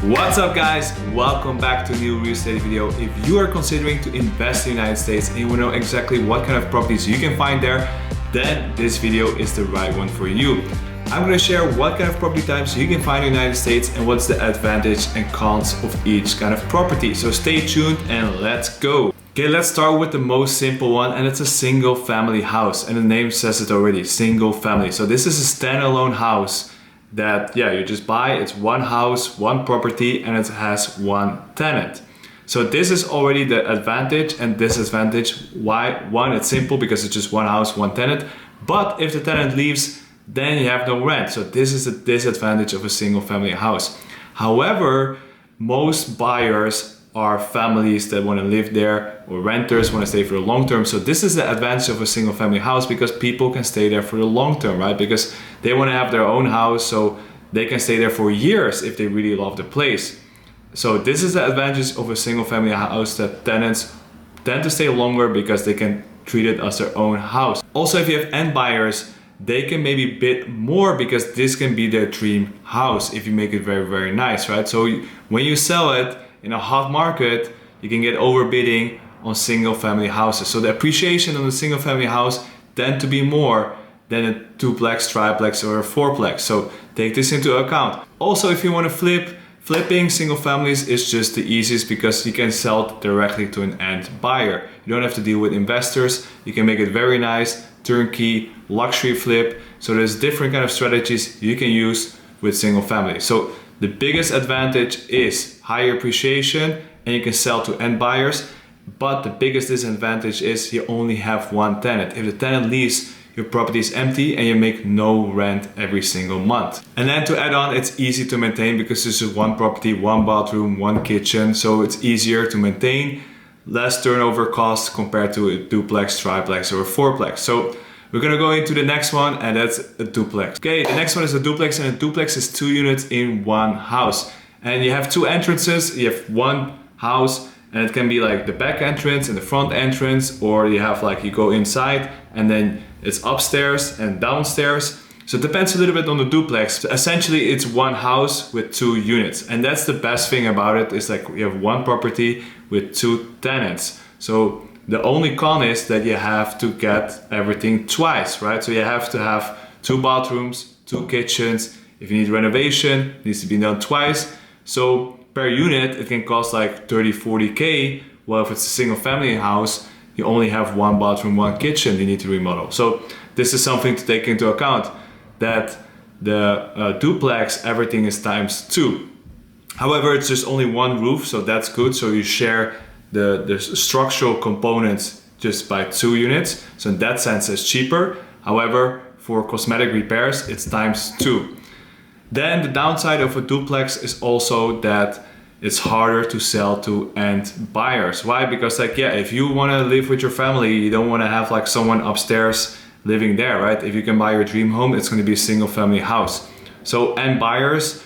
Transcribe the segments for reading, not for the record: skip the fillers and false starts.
What's up guys, welcome back to a new real estate video. If you are considering to invest in the United States and you want to know exactly what kind of properties you can find there, then this video is the right one for you. I'm going to share what kind of property types you can find in the United States and what's the advantage and cons of each kind of property. So stay tuned and let's go. Okay, let's start with the most simple one, and it's a single family house, and the name says it already, single family. So this is a standalone house that you just buy. It's one house, one property, and it has one tenant. So this is already the advantage and disadvantage. Why? One, it's simple because it's just one house, one tenant. But if the tenant leaves, then you have no rent. So this is the disadvantage of a single family house. However, most buyers are families that want to live there, or renters want to stay for the long term. So this is the advantage of a single family house, because people can stay there for the long term, right? Because they want to have their own house, so they can stay there for years if they really love the place. So this is the advantage of a single family house, that tenants tend to stay longer because they can treat it as their own house. Also, if you have end buyers, they can maybe bid more because this can be their dream house if you make it very, very nice, right? So when you sell it in a hot market, you can get overbidding on single family houses. So the appreciation on a single family house tend to be more than a duplex, triplex, or a fourplex. So take this into account. Also, if you want to flipping single families is just the easiest because you can sell it directly to an end buyer. You don't have to deal with investors. You can make it very nice, turnkey, luxury flip. So there's different kind of strategies you can use with single family. So the biggest advantage is higher appreciation and you can sell to end buyers. But the biggest disadvantage is you only have one tenant. If the tenant leaves, your property is empty and you make no rent every single month. And then to add on, it's easy to maintain because this is one property, one bathroom, one kitchen. So it's easier to maintain, less turnover costs compared to a duplex, triplex, or a fourplex. So we're gonna go into the next one, and that's a duplex. Okay, the next one is a duplex, and a duplex is 2 units in one house. And you have 2 entrances. You have one house, and it can be like the back entrance and the front entrance, or you have like you go inside and then it's upstairs and downstairs. So it depends a little bit on the duplex. So essentially, it's one house with 2 units, and that's the best thing about it. Is like you have one property with 2 tenants. So the only con is that you have to get everything twice, right? So you have to have 2 bathrooms, 2 kitchens. If you need renovation, it needs to be done twice. So per unit, it can cost like 30, 40K. Well, if it's a single family house, you only have 1 bathroom, 1 kitchen you need to remodel. So this is something to take into account, that the duplex, everything is ×2. However, it's just only one roof, so that's good. So you share the structural components just by 2 units. So in that sense, it's cheaper. However, for cosmetic repairs, it's ×2. Then the downside of a duplex is also that it's harder to sell to end buyers. Why? Because if you want to live with your family, you don't want to have like someone upstairs living there, right? If you can buy your dream home, it's going to be a single family house. So end buyers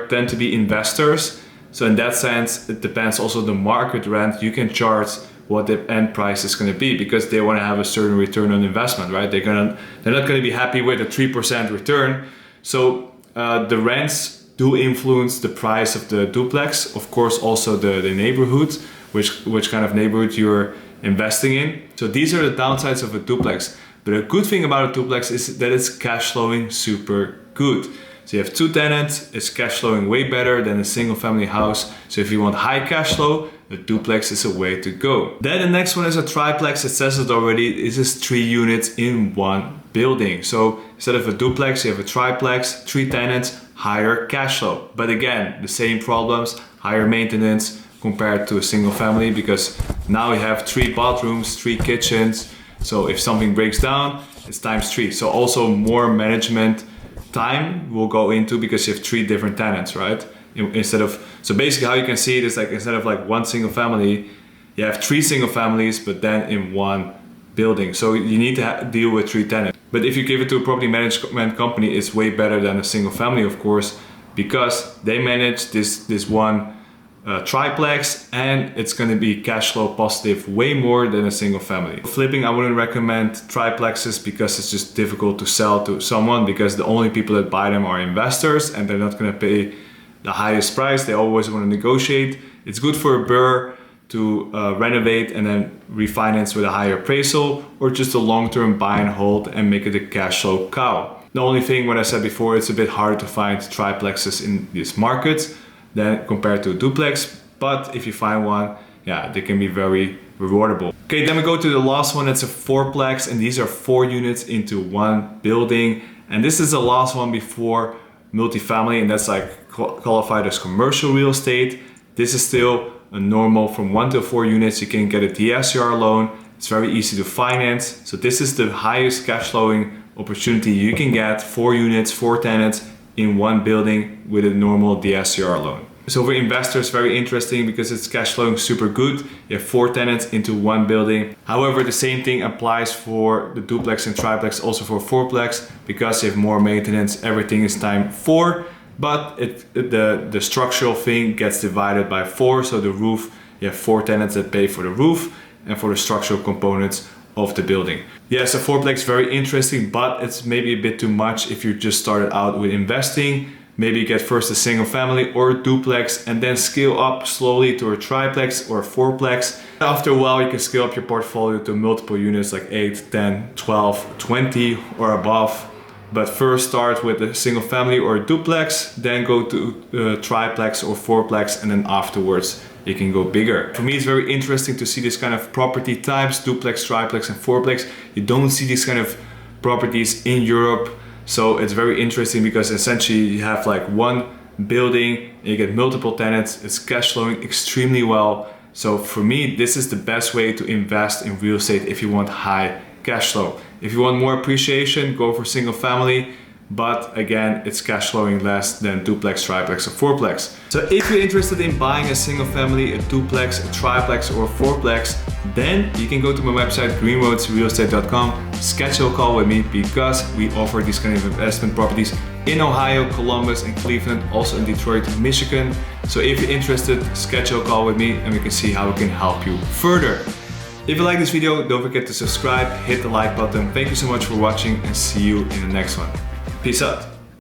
tend to be investors. So in that sense, it depends also the market rent. You can charge what the end price is going to be because they want to have a certain return on investment, right? They're not going to be happy with a 3% return. So the rents do influence the price of the duplex. Of course, also the neighborhood, which kind of neighborhood you're investing in. So these are the downsides of a duplex. But a good thing about a duplex is that it's cash flowing super good. So you have 2 tenants, it's cash flowing way better than a single family house. So if you want high cash flow, a duplex is a way to go. Then the next one is a triplex. It says it already, this is 3 units in one building. So instead of a duplex, you have a triplex, 3 tenants, higher cash flow. But again, the same problems, higher maintenance compared to a single family, because now you have 3 bathrooms, 3 kitchens. So if something breaks down, it's ×3. So also more management time will go into, because you have 3 different tenants, right? So basically how you can see it is like, instead of like 1 single family, you have 3 single families, but then in one building. So you need to deal with 3 tenants. But if you give it to a property management company, it's way better than a single family, of course, because they manage this one triplex, and it's going to be cash flow positive way more than a single family. Flipping, I wouldn't recommend triplexes because it's just difficult to sell to someone, because the only people that buy them are investors, and they're not going to pay the highest price. They always want to negotiate. It's good for a BRRRR to renovate and then refinance with a higher appraisal, or just a long-term buy and hold and make it a cash flow cow. The only thing, what I said before, it's a bit harder to find triplexes in these markets than compared to a duplex, but if you find one, yeah, they can be very rewardable. Okay, then we go to the last one. It's a fourplex, and these are 4 units into one building. And this is the last one before multifamily, and that's like qualified as commercial real estate. This is still a normal from 1 to 4 units. You can get a DSCR loan. It's very easy to finance. So this is the highest cash flowing opportunity you can get. 4 units, 4 tenants in one building with a normal DSCR loan. So for investors, very interesting because it's cash flowing super good. You have 4 tenants into one building. However, the same thing applies for the duplex and triplex, also for fourplex, because you have more maintenance, everything is times 4, but the structural thing gets divided by 4. So the roof, you have 4 tenants that pay for the roof and for the structural components of the building. Yes, a fourplex, very interesting, but it's maybe a bit too much if you just started out with investing. Maybe you get first a single family or a duplex and then scale up slowly to a triplex or a fourplex. After a while, you can scale up your portfolio to multiple units like 8, 10, 12, 20 or above. But first start with a single family or a duplex, then go to a triplex or fourplex, and then afterwards you can go bigger. For me, it's very interesting to see this kind of property types, duplex, triplex and fourplex. You don't see these kind of properties in Europe. So it's very interesting because essentially you have like one building and you get multiple tenants. It's cash flowing extremely well. So for me, this is the best way to invest in real estate if you want high cash flow. If you want more appreciation, go for single family. But again, it's cash flowing less than duplex, triplex or fourplex. So if you're interested in buying a single family, a duplex, a triplex or a fourplex, then you can go to my website, greenroadsrealestate.com, schedule a call with me because we offer these kind of investment properties in Ohio, Columbus and Cleveland, also in Detroit, Michigan. So if you're interested, schedule a call with me and we can see how we can help you further. If you like this video, don't forget to subscribe, hit the like button. Thank you so much for watching and see you in the next one. Peace out.